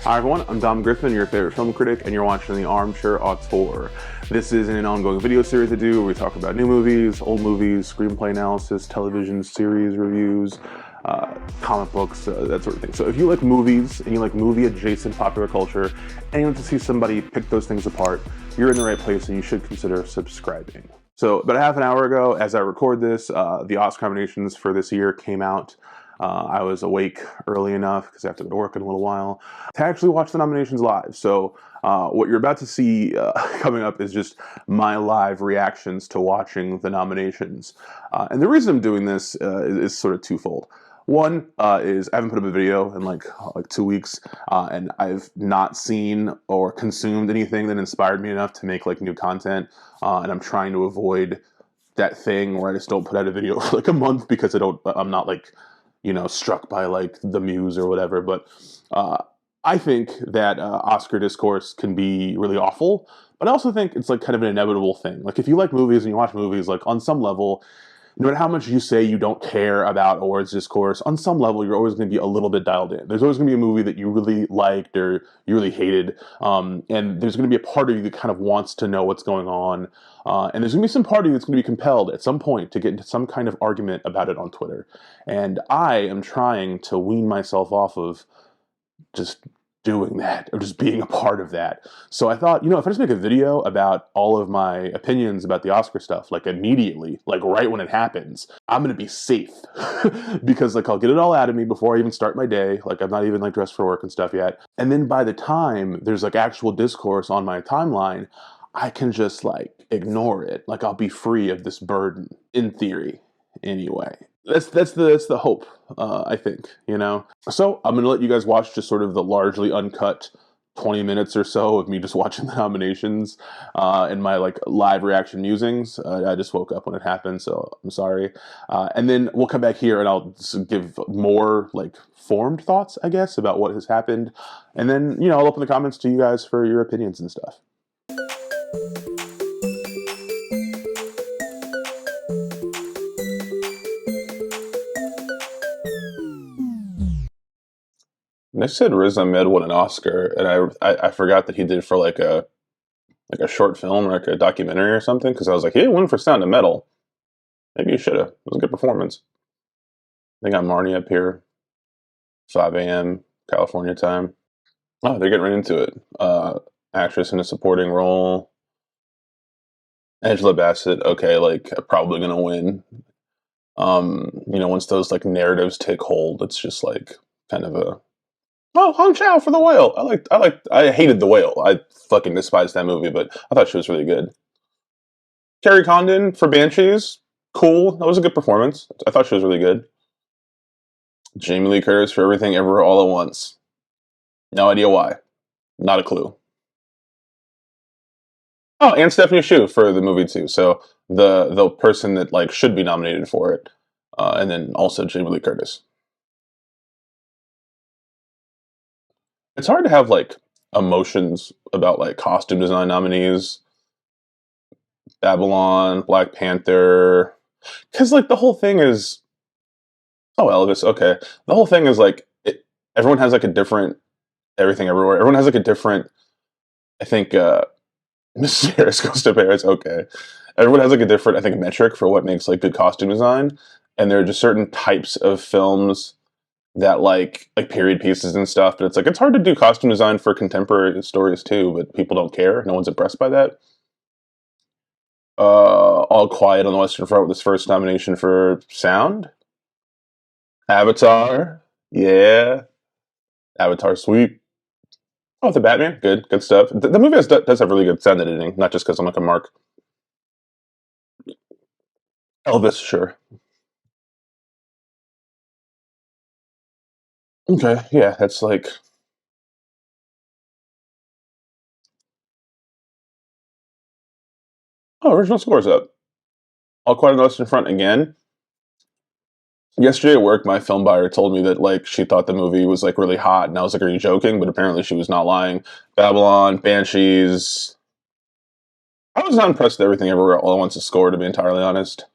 Hi everyone, I'm Dom Griffin, your favorite film critic, and you're watching the Armchair Auteur. This is an ongoing video series I do where we talk about new movies, old movies, screenplay analysis, television series reviews, comic books, that sort of thing. So if you like movies and you like movie-adjacent popular culture, and you want to see somebody pick those things apart, you're in the right place and you should consider subscribing. So about a half an hour ago, as I record this, the Oscar nominations for this year came out. I was awake early enough, because I have to go to work in a little while, to actually watch the nominations live. So what you're about to see coming up is just my live reactions to watching the nominations. And the reason I'm doing this is sort of twofold. One is I haven't put up a video in like 2 weeks, and I've not seen or consumed anything that inspired me enough to make like new content, and I'm trying to avoid that thing where I just don't put out a video for like a month because I'm not like, you know, struck by like the muse or whatever. But I think that Oscar discourse can be really awful, but I also think it's like kind of an inevitable thing. Like if you like movies and you watch movies, like on some level, no matter how much you say you don't care about awards discourse, on some level you're always going to be a little bit dialed in. There's always going to be a movie that you really liked or you really hated, and there's going to be a part of you that kind of wants to know what's going on, and there's going to be some part of you that's going to be compelled at some point to get into some kind of argument about it on Twitter. And I am trying to wean myself off of just doing that, or just being a part of that. So I thought, you know, if I just make a video about all of my opinions about the Oscar stuff, like immediately, like right when it happens, I'm gonna be safe. Because like I'll get it all out of me before I even start my day. Like I'm not even like dressed for work and stuff yet. And then by the time there's like actual discourse on my timeline, I can just like ignore it. Like I'll be free of this burden, in theory, anyway. That's the hope, I think, you know? So I'm going to let you guys watch just sort of the largely uncut 20 minutes or so of me just watching the nominations and my like live reaction musings. I just woke up when it happened, so I'm sorry. And then we'll come back here and I'll just give more like formed thoughts, I guess, about what has happened. And then, you know, I'll open the comments to you guys for your opinions and stuff. Next said Riz Ahmed won an Oscar, and I forgot that he did for like a short film or like a documentary or something, because I was like, he didn't win for Sound of Metal. Maybe he should have. It was a good performance. They got Marnie up here, 5 a.m. California time. Oh, they're getting right into it. Actress in a supporting role. Angela Bassett, okay, like probably gonna win. You know, once those like narratives take hold, it's just like kind of a Hong Chow for The Whale. I hated The Whale. I fucking despised that movie, but I thought she was really good. Carrie Condon for Banshees, cool. That was a good performance. I thought she was really good. Jamie Lee Curtis for Everything Everywhere All at Once. No idea why. Not a clue. Oh, and Stephanie Hsu for the movie too. So the person that like should be nominated for it, and then also Jamie Lee Curtis. It's hard to have like emotions about like costume design nominees. Babylon, Black Panther, because like the whole thing is, oh, Elvis, okay. The whole thing is like everyone has like a different Everything Everywhere. Everyone has like a different. I think Mrs. Harris Goes to Paris. Okay, everyone has like a different, I think, metric for what makes like good costume design, and there are just certain types of films that like period pieces and stuff. But it's like it's hard to do costume design for contemporary stories too. But people don't care. No one's impressed by that. All Quiet on the Western Front with his first nomination for sound. Avatar, yeah. Avatar, sweet. Oh, the Batman, good stuff. The movie does have really good sound editing, not just because I'm like a mark. Elvis, sure. Okay, yeah, that's like. Oh, original score's up. All Quiet on the Western Front again. Yesterday at work, my film buyer told me that like she thought the movie was like really hot, and I was like, "Are you joking?" But apparently, she was not lying. Babylon, Banshees. I was not impressed with Everything Everywhere All at Once's score, to be entirely honest.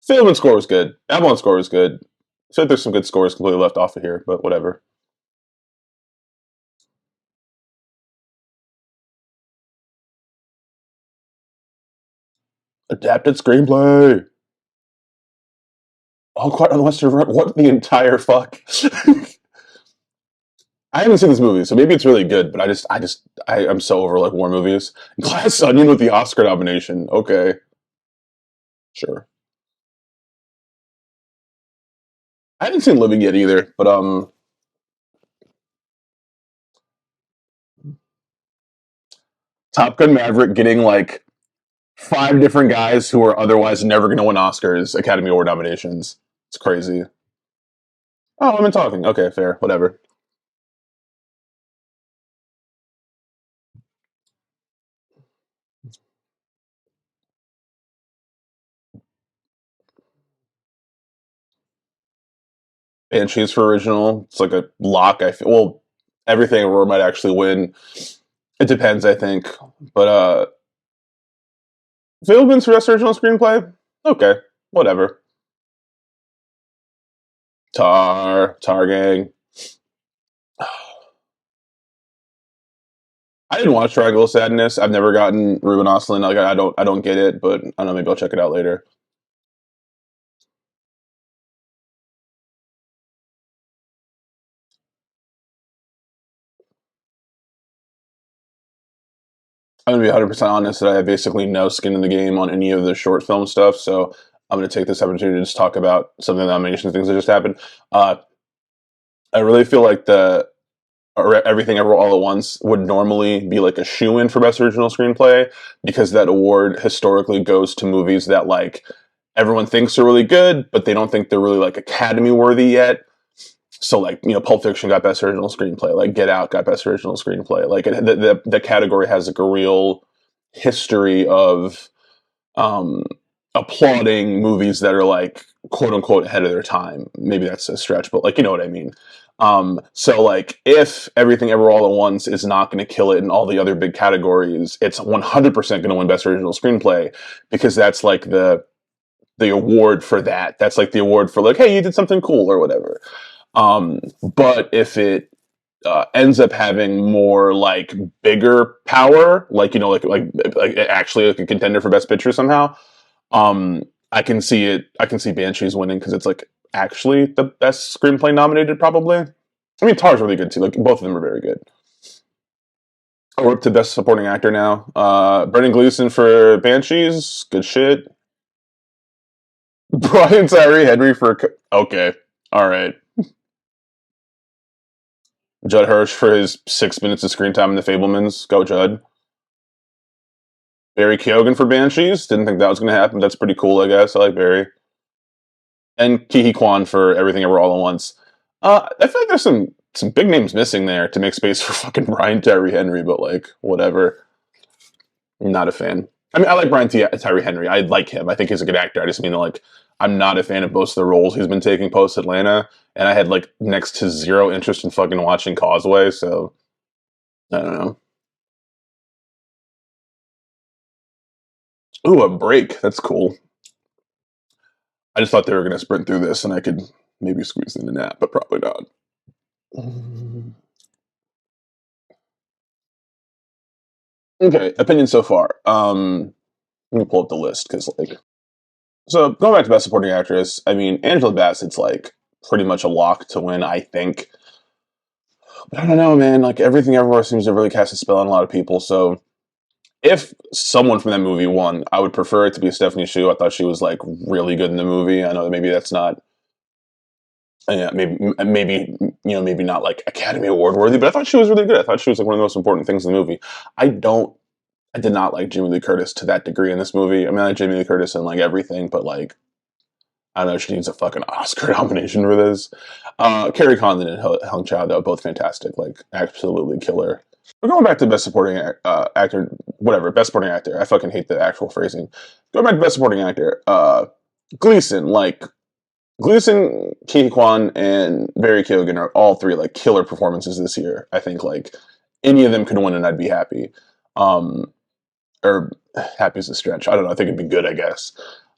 Film and score was good. Babylon score was good. I feel like there's some good scores completely left off of here, but whatever. Adapted screenplay. All Quiet on the Western Front. What the entire fuck? I haven't seen this movie, so maybe it's really good. But I'm so over like war movies. Glass Onion with the Oscar nomination. Okay, sure. I haven't seen Living yet either, but Top Gun Maverick getting like 5 different guys who are otherwise never going to win Oscars, Academy Award nominations. It's crazy. Oh, I've been talking. Okay, fair. Whatever. Banshees for original. It's like a lock. I feel. Well, everything Aurora might actually win. It depends, I think. But Philbin's for best original screenplay. Okay, whatever. Tar Gang. I didn't watch Triangle of Sadness. I've never gotten Ruben Östlund. Like I don't get it, but I don't know. Maybe I'll check it out later. I'm gonna be 100% honest that I have basically no skin in the game on any of the short film stuff. So I'm gonna take this opportunity to just talk about some of the nomination things that just happened. Uh, I really feel like the Everything Ever All at Once would normally be like a shoe-in for Best Original Screenplay because that award historically goes to movies that like everyone thinks are really good, but they don't think they're really like Academy worthy yet. So like Pulp Fiction got Best Original Screenplay, like Get Out got Best Original Screenplay. Like the category has like a real history of um, applauding movies that are like quote unquote ahead of their time. Maybe that's a stretch, but like you know what I mean. So like if Everything Ever All at Once is not going to kill it in all the other big categories, it's 100% going to win Best Original Screenplay because that's like the award for that. That's like the award for like, hey, you did something cool or whatever. But if it ends up having more like bigger power, like like actually like a contender for Best Picture somehow, I can see it. I can see Banshees winning because it's like actually the best screenplay nominated, probably. I mean, Tar's really good too. Like both of them are very good. We're up to Best Supporting Actor now. Brendan Gleeson for Banshees, good shit. Brian Tyree Henry for okay, all right. Judd Hirsch for his 6 minutes of screen time in The Fablemans. Go Judd. Barry Keoghan for Banshees. Didn't think that was going to happen. That's pretty cool, I guess. I like Barry. And Ke Kwan for Everything Ever All at Once. I feel like there's some big names missing there to make space for fucking Brian Tyree Henry, but like whatever. I'm not a fan. I mean, I like Tyree Henry. I like him. I think he's a good actor. I just mean like I'm not a fan of most of the roles he's been taking post Atlanta, and I had like next to zero interest in fucking watching Causeway. So I don't know. Ooh, a break. That's cool. I just thought they were going to sprint through this, and I could maybe squeeze in a nap, but probably not. Okay, opinion so far. Let me pull up the list because like so going back to Best Supporting Actress, I mean, Angela Bassett's like pretty much a lock to win, I think. But I don't know, man. Like Everything Everywhere seems to really cast a spell on a lot of people. So if someone from that movie won, I would prefer it to be Stephanie Hsu. I thought she was like really good in the movie. I know that maybe that's not, yeah, maybe maybe not like Academy Award worthy, but I thought she was really good. I thought she was like one of the most important things in the movie. I did not like Jamie Lee Curtis to that degree in this movie. I mean, I like Jamie Lee Curtis and like everything, but like I don't know, she needs a fucking Oscar nomination for this. Carrie Condon and Helen Chow, though, both fantastic, like absolutely killer. We're going back to Best Supporting Actor, whatever, Best Supporting Actor. I fucking hate the actual phrasing. Going back to Best Supporting Actor, Gleason, Ke Kwan, and Barry Keoghan are all three like killer performances this year. I think like any of them could win and I'd be happy. Or happy is a stretch. I don't know. I think it'd be good, I guess.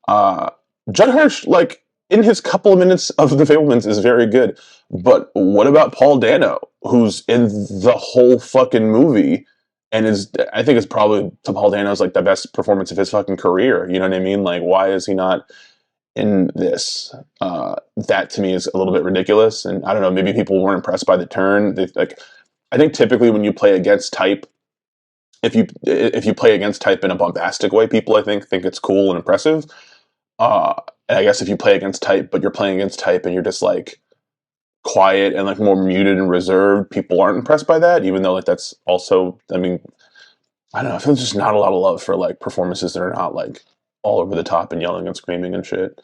Uh, Judd Hirsch, like in his couple of minutes of The Fablemans, is very good. But what about Paul Dano, who's in the whole fucking movie and is I think it's probably Tom Dano's like the best performance of his fucking career. You know what I mean? Like, why is he not in this? That to me is a little bit ridiculous, and I don't know. Maybe people weren't impressed by the turn. Like, I think typically when you play against type, if you play against type in a bombastic way, people I think it's cool and impressive. Uh, and I guess if you play against type, but you're playing against type and you're just like quiet and like more muted and reserved, people aren't impressed by that. Even though like that's also, I mean, I don't know. I feel there's just not a lot of love for like performances that are not like all over the top and yelling and screaming and shit,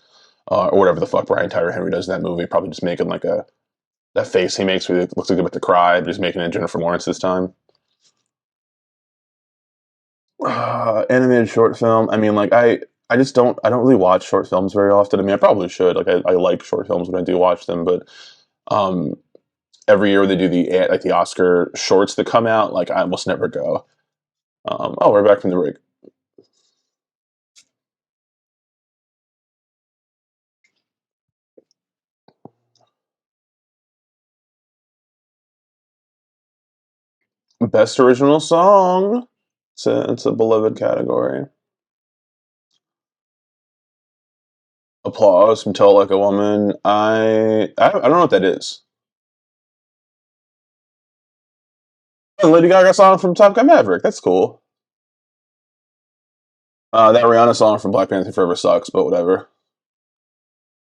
or whatever the fuck Brian Tyree Henry does in that movie. Probably just making like that face he makes where he looks like he's about to cry, but he's making it Jennifer Lawrence this time. Animated short film. I mean, like I just don't really watch short films very often. I mean, I probably should. Like I like short films when I do watch them, but um, every year they do the Oscar shorts that come out. Like I almost never go. Oh, we're back from the break. Best original song. It's a beloved category. Applause from Tell Like a Woman. I don't know what that is. Oh, Lady Gaga song from Top Gun Maverick. That's cool. That Rihanna song from Black Panther Forever sucks, but whatever.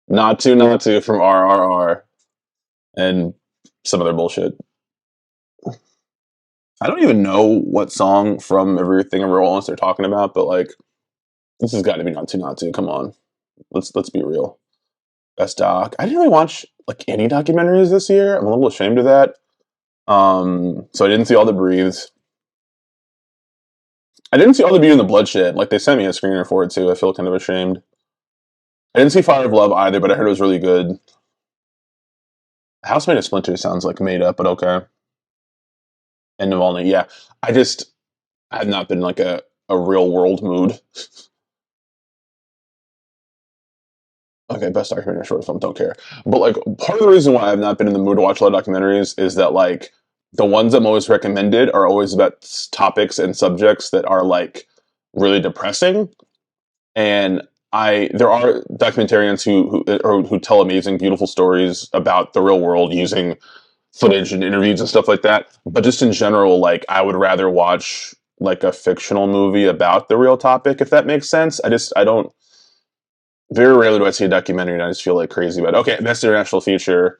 Not to from RRR and some other bullshit. I don't even know what song from Everything Everywhere All Once they're talking about, but like this has got to be Not to. Come on, let's be real. Best doc. I didn't really watch like any documentaries this year. I'm a little ashamed of that. So I didn't see all the breathes. I didn't see all the beauty and the bloodshed. Like they sent me a screener for it too. I feel kind of ashamed. I didn't see Fire of Love either, but I heard it was really good. House Made of Splinters sounds like made up, but okay. And Navalny, yeah. I have not been in like a real world mood. Okay, best documentary short film, don't care. But like part of the reason why I've not been in the mood to watch a lot of documentaries is that like the ones I'm always recommended are always about topics and subjects that are like really depressing. And I there are documentarians who tell amazing, beautiful stories about the real world using footage and interviews and stuff like that. But just in general, like I would rather watch like a fictional movie about the real topic, if that makes sense. I don't very rarely do I see a documentary and I just feel like crazy about it. Okay, best international feature.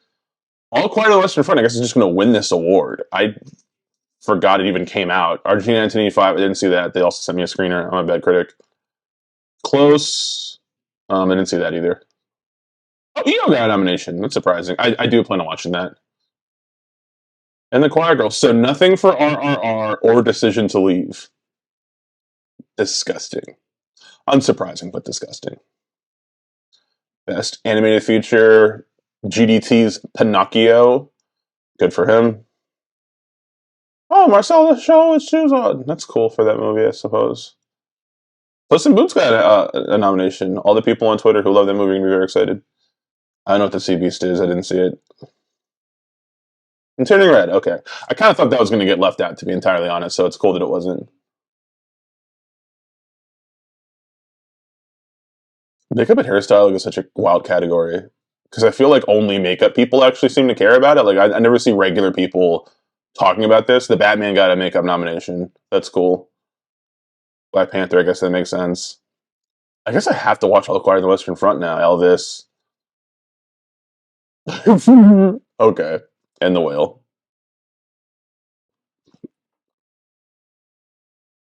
All Quiet on the Western Front, I guess, is just going to win this award. I forgot it even came out. Argentina 1985, I didn't see that. They also sent me a screener. I'm a bad critic. Close. I didn't see that either. Oh, Eno got a nomination. That's surprising. I do plan on watching that. And The Choir Girl. So nothing for RRR or Decision to Leave. Disgusting. Unsurprising, but disgusting. Best animated feature, GDT's Pinocchio. Good for him. Oh, Marcel the Show with shoes on. That's cool for that movie, I suppose. Puss in Boots got a nomination. All the people on Twitter who love that movie are going to be very excited. I don't know what the Sea Beast is. I didn't see it. And Turning Red. Okay. I kind of thought that was going to get left out, to be entirely honest, so it's cool that it wasn't. Makeup and hairstyling is such a wild category because I feel like only makeup people actually seem to care about it. Like I never see regular people talking about this. The Batman got a makeup nomination. That's cool. Black Panther, I guess that makes sense. I guess I have to watch All the Quiet on the Western Front now. Elvis. Okay. And The Whale.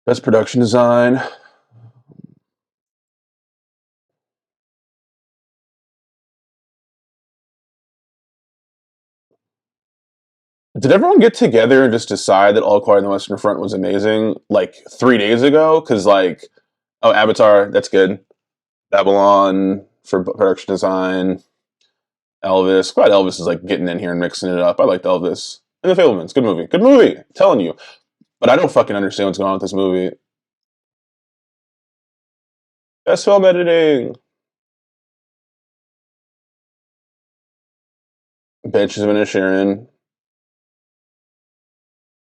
Best production design. Did everyone get together and just decide that All Quiet on the Western Front was amazing like 3 days ago? Because like, oh, Avatar, that's good. Babylon for production design. Elvis. Glad Elvis is like getting in here and mixing it up. I liked Elvis. And The Fablemans. Good movie. Good movie. I'm telling you. But I don't fucking understand what's going on with this movie. Best film editing. Banshees of Inisherin.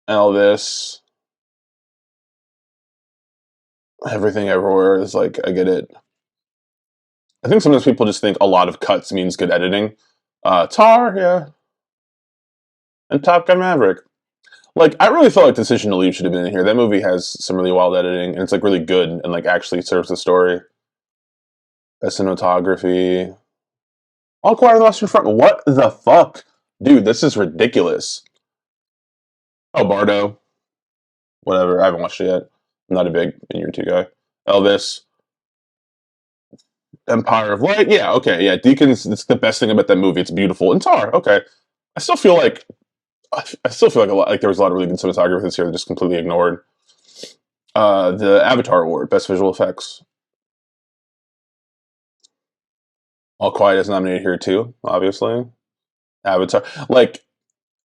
Elvis. Everything Everywhere is like, I get it. I think sometimes people just think a lot of cuts means good editing. Tar, yeah. And Top Gun Maverick. Like, I really felt like Decision to Leave should have been in here. That movie has some really wild editing, and it's like really good and like actually serves the story. Best cinematography. All Quiet on the Western Front. What the fuck? Dude, this is ridiculous. Oh, Bardo. Whatever. I haven't watched it yet. I'm not a big In Year 2 guy. Elvis. Empire of Light. Yeah, okay. Yeah, Deacons, it's the best thing about that movie. It's beautiful. And Tar, okay. I still feel like a lot like there was a lot of really good cinematography this year that just completely ignored. The Avatar Award, Best Visual Effects. All Quiet is nominated here too, obviously. Avatar, like,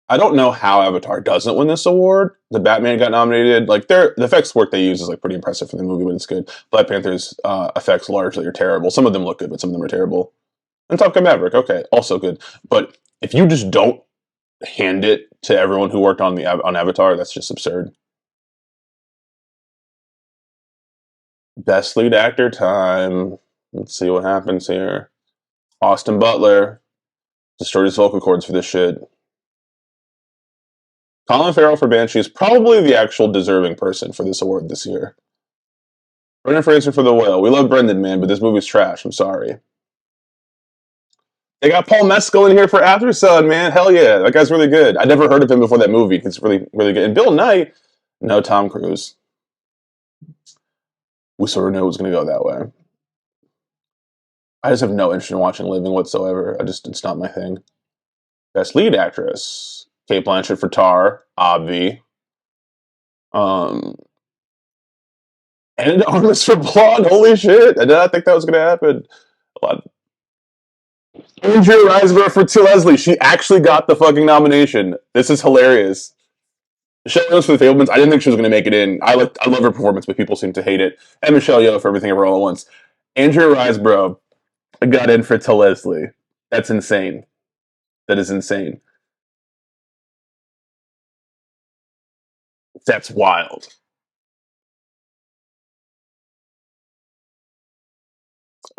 I don't know how Avatar doesn't win this award. The Batman got nominated. Like, the effects work they use is like pretty impressive for the movie, but it's good. Black Panther's effects largely are terrible. Some of them look good, but some of them are terrible. And Top Gun Maverick, okay, also good. But if you just don't hand it to everyone who worked on on Avatar, that's just absurd. Best lead actor time. Let's see what happens here. Austin Butler destroyed his vocal cords for this shit. Colin Farrell for Banshee is probably the actual deserving person for this award this year. Brendan Fraser for The Whale. We love Brendan, man, but this movie's trash. I'm sorry. They got Paul Mescal in here for After Sun, man. Hell yeah, that guy's really good. I never heard of him before that movie. It's really, really good. And Bill Nye, no Tom Cruise. We sort of knew it was going to go that way. I just have no interest in watching Living whatsoever. It's not my thing. Best lead actress. Cate Blanchett for Tar, Obvi. And Armas for Blonde. Holy shit! I did not think that was going to happen. A lot. Andrea Riseborough for To Leslie. She actually got the fucking nomination. This is hilarious. Michelle Yeoh for The Fabelmans. I didn't think she was going to make it in. I love her performance, but people seem to hate it. And Michelle Yeoh for Everything Ever All at Once. Andrea Riseborough got in for To Leslie. That's insane. That is insane. That's wild.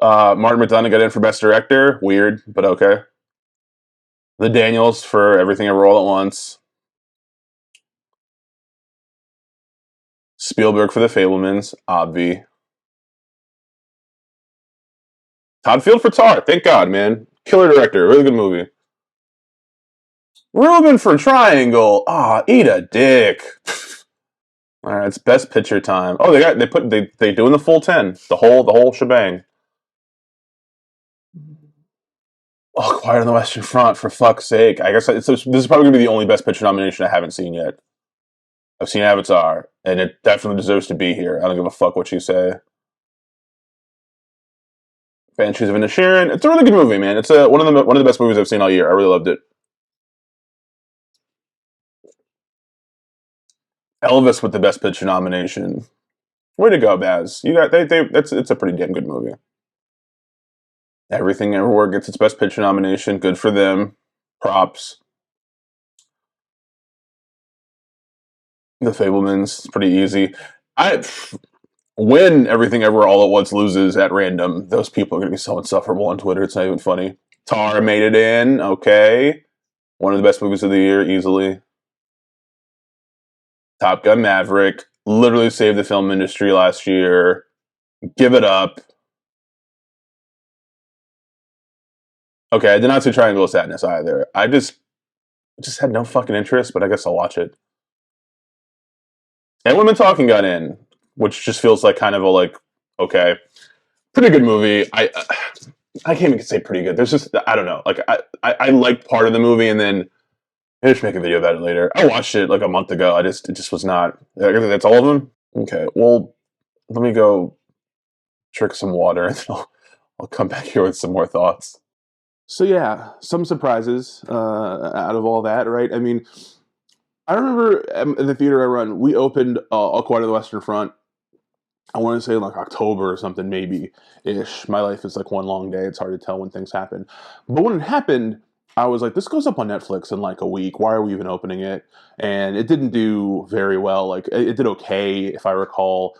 Martin McDonagh got in for Best Director. Weird, but okay. The Daniels for Everything Ever All at Once. Spielberg for The Fabelmans. Obvi. Todd Field for Tar. Thank God, man. Killer director. Really good movie. Rubin for Triangle. Eat a dick. All right, it's Best Picture time. Oh, they doing the full 10, the whole shebang. Oh, Quiet on the Western Front, for fuck's sake. I guess this is probably going to be the only Best Picture nomination I haven't seen yet. I've seen Avatar, and it definitely deserves to be here. I don't give a fuck what you say. Banshees of Inisherin. It's a really good movie, man. It's one of the best movies I've seen all year. I really loved it. Elvis with the Best Picture nomination. Way to go, Baz. It's a pretty damn good movie. Everything Everywhere gets its Best Picture nomination. Good for them. Props. The Fabelmans. It's pretty easy. When Everything Everywhere All at Once loses at random, those people are going to be so insufferable on Twitter. It's not even funny. Tar made it in. Okay. One of the best movies of the year, easily. Top Gun Maverick. Literally saved the film industry last year. Give it up. Okay, I did not see Triangle of Sadness either. I just had no fucking interest, but I guess I'll watch it. And Women Talking got in, which just feels like kind of a like, okay, pretty good movie. I can't even say pretty good. There's just, I don't know. Like I liked part of the movie, and then I should make a video about it later. I watched it like a month ago. It just was not. That's all of them. Okay, well, let me go drink some water, and then I'll come back here with some more thoughts. So yeah, some surprises out of all that, right? I mean, I remember in the theater I run, we opened All Quiet on the Western Front. I want to say like October or something, maybe-ish. My life is like one long day. It's hard to tell when things happen. But when it happened, I was like, this goes up on Netflix in like a week. Why are we even opening it? And it didn't do very well. Like, it did okay, if I recall.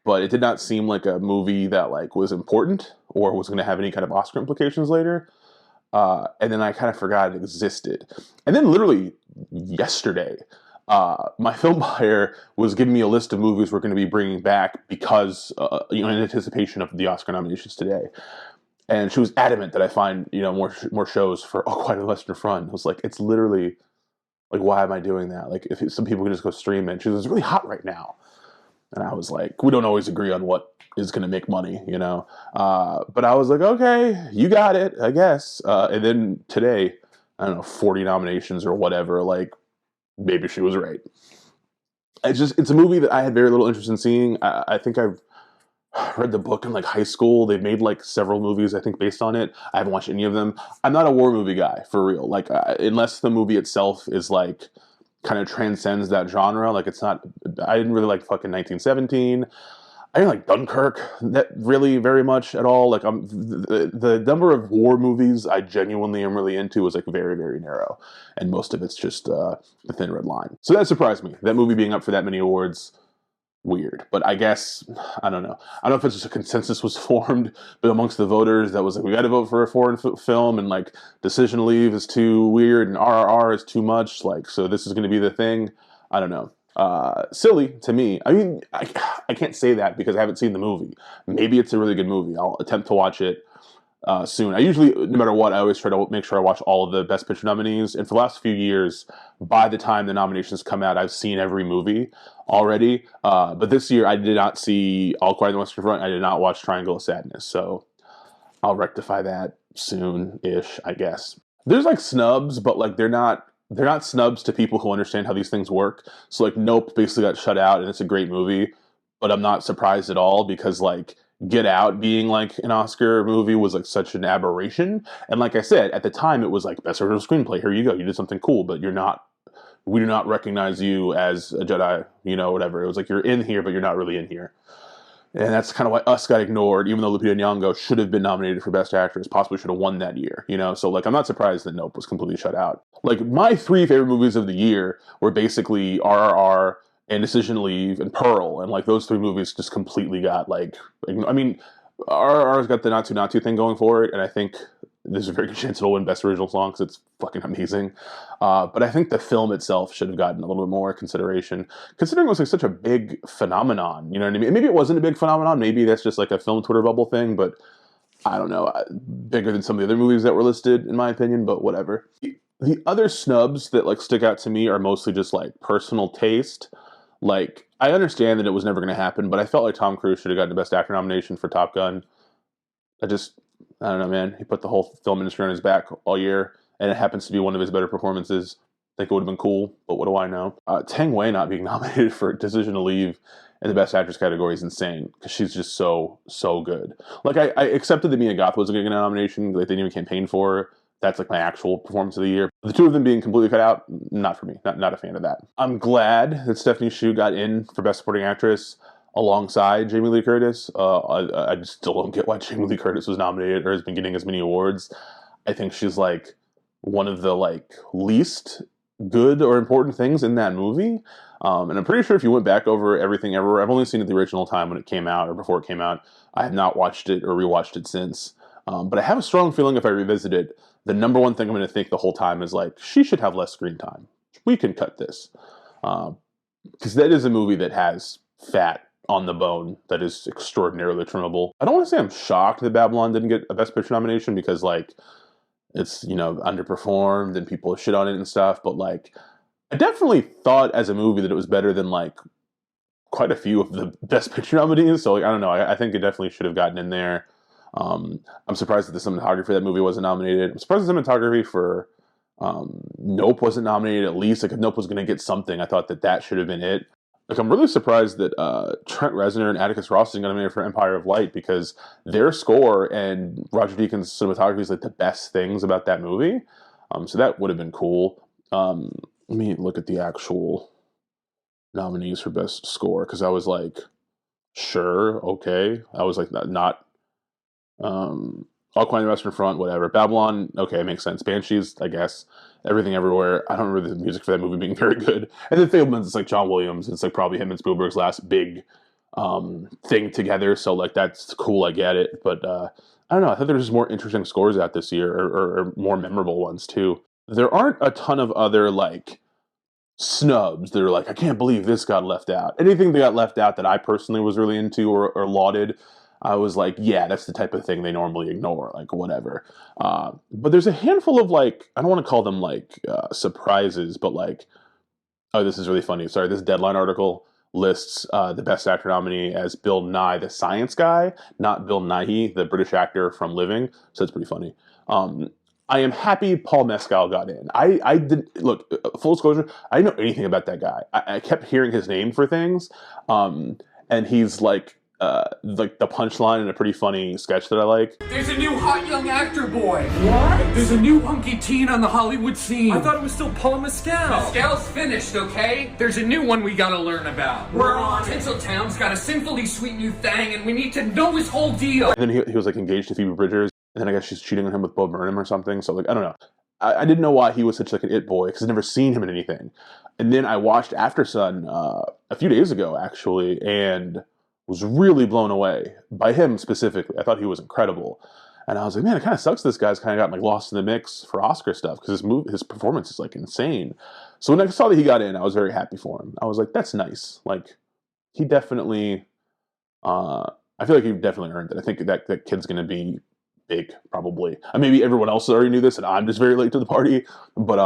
but it did not seem like a movie that like was important or was going to have any kind of Oscar implications later. And then I kind of forgot it existed. And then literally yesterday, my film buyer was giving me a list of movies we're going to be bringing back because, in anticipation of the Oscar nominations today. And she was adamant that I find, more shows for All Quiet on the Western Front. I was like, it's literally, like, why am I doing that? Like, if some people can just go stream it. She was, it's really hot right now. And I was like, we don't always agree on what is going to make money, But I was like, okay, you got it, I guess. And then today, I don't know, 40 nominations or whatever, like, maybe she was right. It's a movie that I had very little interest in seeing. I think I've read the book in like high school. They've made like several movies, I think, based on it. I haven't watched any of them. I'm not a war movie guy, for real. Like, unless the movie itself is like, kind of transcends that genre. Like, it's not, I didn't really like fucking 1917. I didn't like Dunkirk that really very much at all. Like, the number of war movies I genuinely am really into is like very, very narrow. And most of it's just the Thin Red Line. So that surprised me. That movie being up for that many awards, weird. But I guess, I don't know. I don't know if it's just a consensus was formed, but amongst the voters that was like, we got to vote for a foreign film, and like Decision to Leave is too weird and RRR is too much. Like, so this is going to be the thing. I don't know. Silly to me. I mean, I can't say that because I haven't seen the movie. Maybe it's a really good movie. I'll attempt to watch it soon. I usually, no matter what, I always try to make sure I watch all of the Best Picture nominees. And for the last few years, by the time the nominations come out, I've seen every movie already. But this year, I did not see All Quiet on the Western Front. I did not watch Triangle of Sadness. So I'll rectify that soon-ish, I guess. There's like snubs, but like they're not snubs to people who understand how these things work. So like Nope basically got shut out, and it's a great movie, but I'm not surprised at all because like Get Out being like an Oscar movie was like such an aberration. And like I said, at the time it was like best original screenplay. Here you go. You did something cool, but we do not recognize you as a Jedi, whatever. It was like, you're in here, but you're not really in here. And that's kind of why Us got ignored, even though Lupita Nyong'o should have been nominated for Best Actress, possibly should have won that year, So, like, I'm not surprised that Nope was completely shut out. Like, my 3 favorite movies of the year were basically RRR and Decision to Leave and Pearl. And, like, those 3 movies just completely got, like, I mean, RRR's got the Not Too thing going for it, and I think there's a very good chance it'll win Best Original Song because it's fucking amazing. But I think the film itself should have gotten a little bit more consideration, considering it was like such a big phenomenon. You know what I mean? Maybe it wasn't a big phenomenon. Maybe that's just like a film Twitter bubble thing. But I don't know. Bigger than some of the other movies that were listed, in my opinion. But whatever. The other snubs that like stick out to me are mostly just like personal taste. Like, I understand that it was never going to happen, but I felt like Tom Cruise should have gotten the Best Actor nomination for Top Gun. I don't know, man. He put the whole film industry on his back all year, and it happens to be one of his better performances. I think it would have been cool, but what do I know? Tang Wei not being nominated for Decision to Leave in the Best Actress category is insane, because she's just so good. Like, I accepted that Mia Goth wasn't going to get a nomination. Like, they didn't even campaign for her. That's like my actual performance of the year. The 2 of them being completely cut out, not for me. Not a fan of that. I'm glad that Stephanie Hsu got in for Best Supporting Actress alongside Jamie Lee Curtis. I just still don't get why Jamie Lee Curtis was nominated or has been getting as many awards. I think she's like one of the like least good or important things in that movie. And I'm pretty sure if you went back over Everything Everywhere, I've only seen it the original time when it came out or before it came out. I have not watched it or rewatched it since. But I have a strong feeling if I revisit it, the number one thing I'm going to think the whole time is like, she should have less screen time. We can cut this. Because that is a movie that has fat on the bone that is extraordinarily trimmable. I don't want to say I'm shocked that Babylon didn't get a Best Picture nomination because, like, it's, underperformed and people shit on it and stuff, but, like, I definitely thought as a movie that it was better than, like, quite a few of the Best Picture nominees, so, like, I don't know. I think it definitely should have gotten in there. I'm surprised that the cinematography for that movie wasn't nominated. I'm surprised the cinematography for Nope wasn't nominated at least. Like, if Nope was going to get something, I thought that should have been it. Like, I'm really surprised that Trent Reznor and Atticus Ross didn't get nominated for Empire of Light, because their score and Roger Deakins' cinematography is like the best things about that movie. So that would have been cool. Let me look at the actual nominees for Best Score, because I was like, sure, okay. I was like, not All Quiet on the Western Front, whatever. Babylon, okay, makes sense. Banshees, I guess. Everything Everywhere. I don't remember the music for that movie being very good. And then Fableman's, it's like John Williams. It's like probably him and Spielberg's last big thing together. So like that's cool, I get it. But I don't know. I thought there was just more interesting scores out this year, or more memorable ones too. There aren't a ton of other like snubs that are like, I can't believe this got left out. Anything that got left out that I personally was really into or lauded, I was like, yeah, that's the type of thing they normally ignore, like whatever. But there's a handful of like, I don't want to call them like surprises, but like, oh, this is really funny. Sorry, this Deadline article lists the Best Actor nominee as Bill Nye, the science guy, not Bill Nighy, the British actor from Living. So it's pretty funny. I am happy Paul Mescal got in. I did look, full disclosure, I didn't know anything about that guy. I kept hearing his name for things, and he's like the punchline in a pretty funny sketch that I like. There's a new hot young actor boy. What? There's a new hunky teen on the Hollywood scene. I thought it was still Paul Mescal. Mescal's finished, okay? There's a new one we gotta learn about. We're on. Tinseltown's got a sinfully sweet new thing, and we need to know his whole deal. And then he was like engaged to Phoebe Bridgers, and then I guess she's cheating on him with Bo Burnham or something. So like I don't know. I didn't know why he was such like an it boy because I'd never seen him in anything. And then I watched After Sun a few days ago actually, and was really blown away by him specifically. I thought he was incredible. And I was like, man, it kind of sucks this guy's kind of gotten like lost in the mix for Oscar stuff because his performance is like insane. So when I saw that he got in, I was very happy for him. I was like, that's nice. Like he definitely, I feel like he definitely earned it. I think that kid's going to be big, probably. Maybe everyone else already knew this, and I'm just very late to the party. But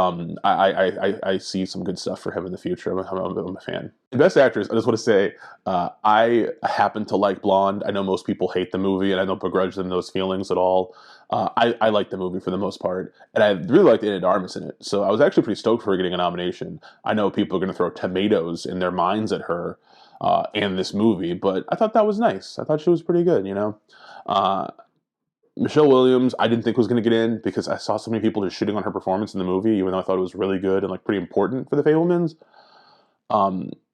I see some good stuff for him in the future. I'm a fan. The Best Actress, I just want to say, I happen to like Blonde. I know most people hate the movie, and I don't begrudge them those feelings at all. I like the movie for the most part, and I really liked Anna de Armas in it. So I was actually pretty stoked for her getting a nomination. I know people are going to throw tomatoes in their minds at her and this movie, but I thought that was nice. I thought she was pretty good, you know? Michelle Williams, I didn't think was going to get in because I saw so many people just shitting on her performance in the movie, even though I thought it was really good and like pretty important for the Fabelmans.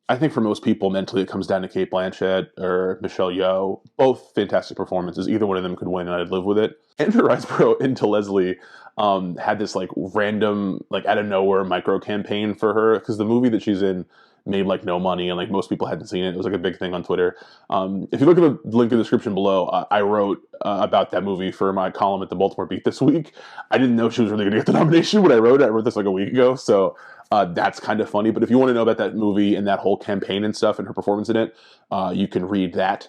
I think for most people, mentally, it comes down to Cate Blanchett or Michelle Yeoh. Both fantastic performances. Either one of them could win, and I'd live with it. Andrew Riseborough into Leslie had this like random, like out of nowhere micro campaign for her because the movie that she's in made like no money, and like most people hadn't seen it. It was like a big thing on Twitter. If you look at the link in the description below, I wrote about that movie for my column at the Baltimore Beat this week. I didn't know she was really going to get the nomination when I wrote it. I wrote this like a week ago, so that's kind of funny. But if you want to know about that movie and that whole campaign and stuff and her performance in it, you can read that.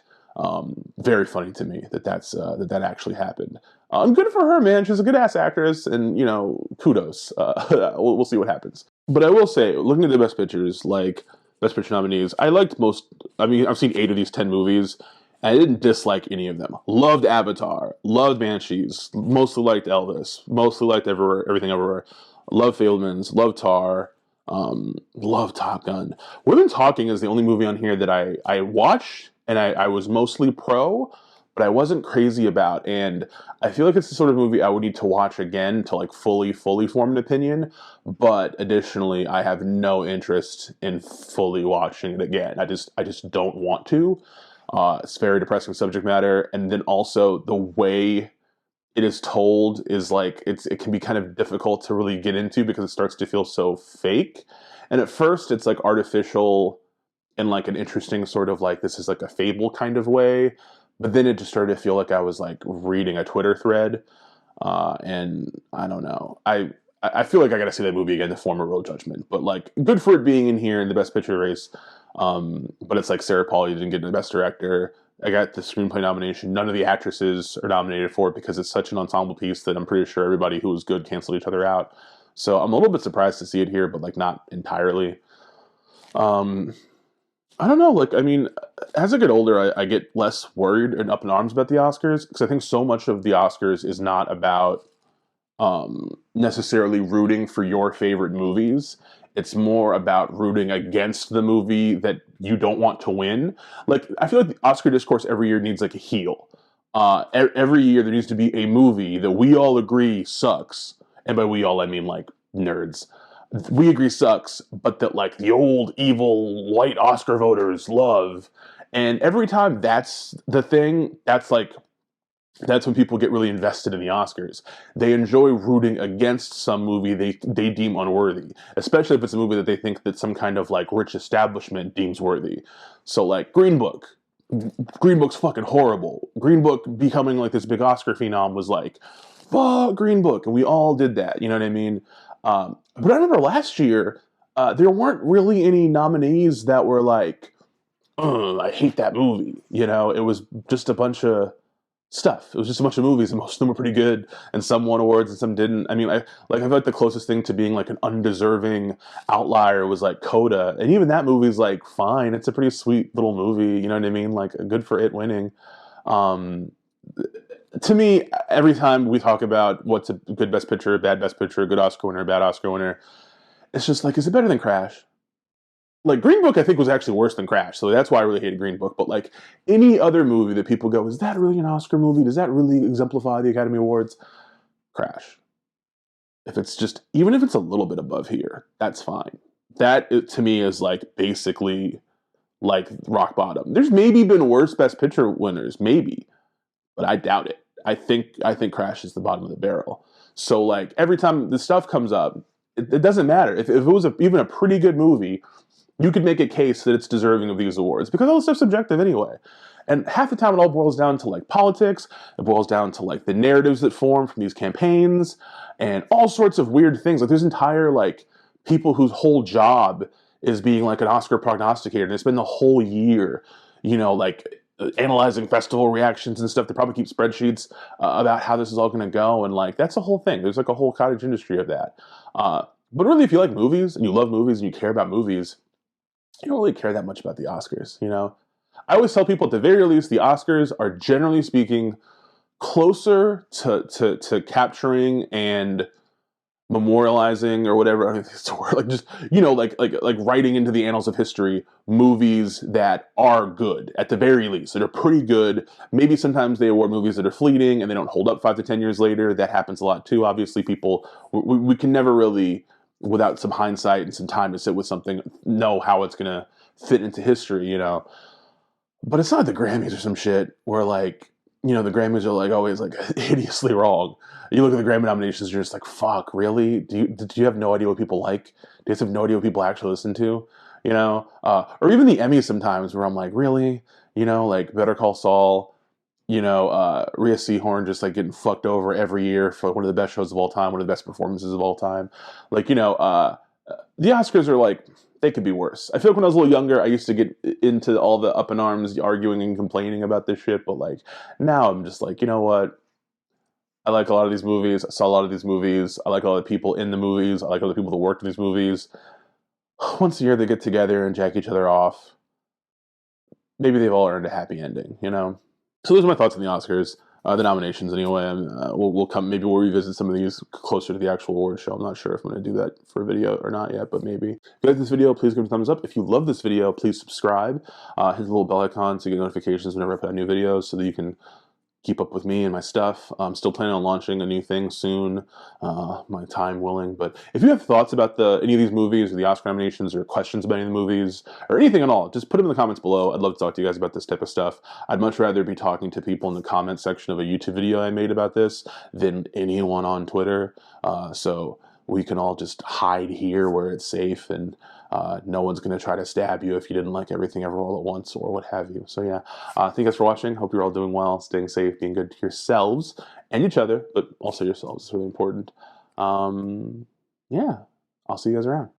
Very funny to me that actually happened. Good for her, man. She's a good ass actress, and you know, kudos. We'll see what happens. But I will say, looking at the Best Pictures, like Best Picture nominees, I liked most. I mean, I've seen 8 of these 10 movies, and I didn't dislike any of them. Loved Avatar, loved Banshees, mostly liked Elvis, mostly liked Everything Everywhere. Love Fabelmans, love Tar, love Top Gun. Women Talking is the only movie on here that I watched, and I was mostly pro, but I wasn't crazy about. And I feel like it's the sort of movie I would need to watch again to like fully form an opinion. But additionally, I have no interest in fully watching it again. I just don't want to. It's very depressing subject matter, and then also the way it is told is like it can be kind of difficult to really get into because it starts to feel so fake. And at first, it's like artificial in like an interesting sort of like this is like a fable kind of way. But then it just started to feel like I was like reading a Twitter thread, and I don't know. I feel like I got to see that movie again to form a real judgment. But like, good for it being in here in the Best Picture race. But it's like Sarah Polley didn't get the Best Director. I got the screenplay nomination. None of the actresses are nominated for it because it's such an ensemble piece that I'm pretty sure everybody who was good canceled each other out. So I'm a little bit surprised to see it here, but like not entirely. I don't know, like, I mean, as I get older, I get less worried and up in arms about the Oscars, because I think so much of the Oscars is not about necessarily rooting for your favorite movies. It's more about rooting against the movie that you don't want to win. Like, I feel like the Oscar discourse every year needs like a heel. Every year there needs to be a movie that we all agree sucks. And by we all, I mean like nerds. We agree sucks, but that like the old evil white Oscar voters love. And every time that's the thing, that's when people get really invested in the Oscars. They enjoy rooting against some movie they deem unworthy, especially if it's a movie that they think that some kind of like rich establishment deems worthy. So like Green Book, Green Book's fucking horrible. Green Book becoming like this big Oscar phenom was like, fuck Green Book, and we all did that. You know what I mean? But I remember last year there weren't really any nominees that were like, I hate that movie. You know, it was just a bunch of stuff. It was just a bunch of movies, and most of them were pretty good, and some won awards and some didn't. I mean, I feel like the closest thing to being like an undeserving outlier was like Coda, and even that movie's like fine. It's a pretty sweet little movie. You know what I mean? Like good for it winning. Um, to me, every time we talk about what's a good Best Picture, bad Best Picture, good Oscar winner, bad Oscar winner, it's just like, is it better than Crash? Like Green Book, I think was actually worse than Crash, so that's why I really hated Green Book. But like any other movie that people go, is that really an Oscar movie? Does that really exemplify the Academy Awards? Crash. If it's just, even if it's a little bit above here, that's fine. That to me is like basically like rock bottom. There's maybe been worse Best Picture winners, maybe, but I doubt it. I think Crash is the bottom of the barrel. So like every time this stuff comes up, it doesn't matter if it was even a pretty good movie. You could make a case that it's deserving of these awards because all this stuff's subjective anyway. And half the time it all boils down to like politics. It boils down to like the narratives that form from these campaigns and all sorts of weird things. Like there's entire like people whose whole job is being like an Oscar prognosticator. And they spend the whole year, you know, like analyzing festival reactions and stuff. They probably keep spreadsheets about how this is all going to go. And like, that's the whole thing. There's like a whole cottage industry of that. But really, if you like movies and you love movies and you care about movies, you don't really care that much about the Oscars, you know? I always tell people at the very least, the Oscars are generally speaking closer to capturing and memorializing or whatever. I mean, it's a word, like just, you know, like writing into the annals of history movies that are good at the very least, that are pretty good. Maybe sometimes they award movies that are fleeting and they don't hold up 5 to 10 years later. That happens a lot too. Obviously, we can never really, without some hindsight and some time to sit with something, know how it's going to fit into history, you know? But it's not the Grammys or some shit where like, you know, the Grammys are like always like hideously wrong. You look at the Grammy nominations, you're just like, fuck, really? Do you have no idea what people like? Do you just have no idea what people actually listen to? You know? Or even the Emmys sometimes where I'm like, really? You know, like Better Call Saul, you know, Rhea Seehorn just like getting fucked over every year for one of the best shows of all time, one of the best performances of all time. Like, you know, the Oscars are like, they could be worse. I feel like when I was a little younger, I used to get into all the up in arms arguing and complaining about this shit, but like now I'm just like, you know what? I like a lot of these movies. I saw a lot of these movies. I like all the people in the movies. I like all the people that worked in these movies. Once a year they get together and jack each other off. Maybe they've all earned a happy ending, you know? So those are my thoughts on the Oscars, the nominations anyway. Maybe we'll revisit some of these closer to the actual award show. I'm not sure if I'm going to do that for a video or not yet, but maybe. If you like this video, please give it a thumbs up. If you love this video, please subscribe. Hit the little bell icon so you get notifications whenever I put out new videos so that you can keep up with me and my stuff. I'm still planning on launching a new thing soon, my time willing. But if you have thoughts about any of these movies or the Oscar nominations or questions about any of the movies or anything at all, just put them in the comments below. I'd love to talk to you guys about this type of stuff. I'd much rather be talking to people in the comment section of a YouTube video I made about this than anyone on Twitter. So we can all just hide here where it's safe and no one's going to try to stab you if you didn't like everything ever all at once or what have you. So yeah, thank you guys for watching. Hope you're all doing well, staying safe, being good to yourselves and each other, but also yourselves is really important. Yeah, I'll see you guys around.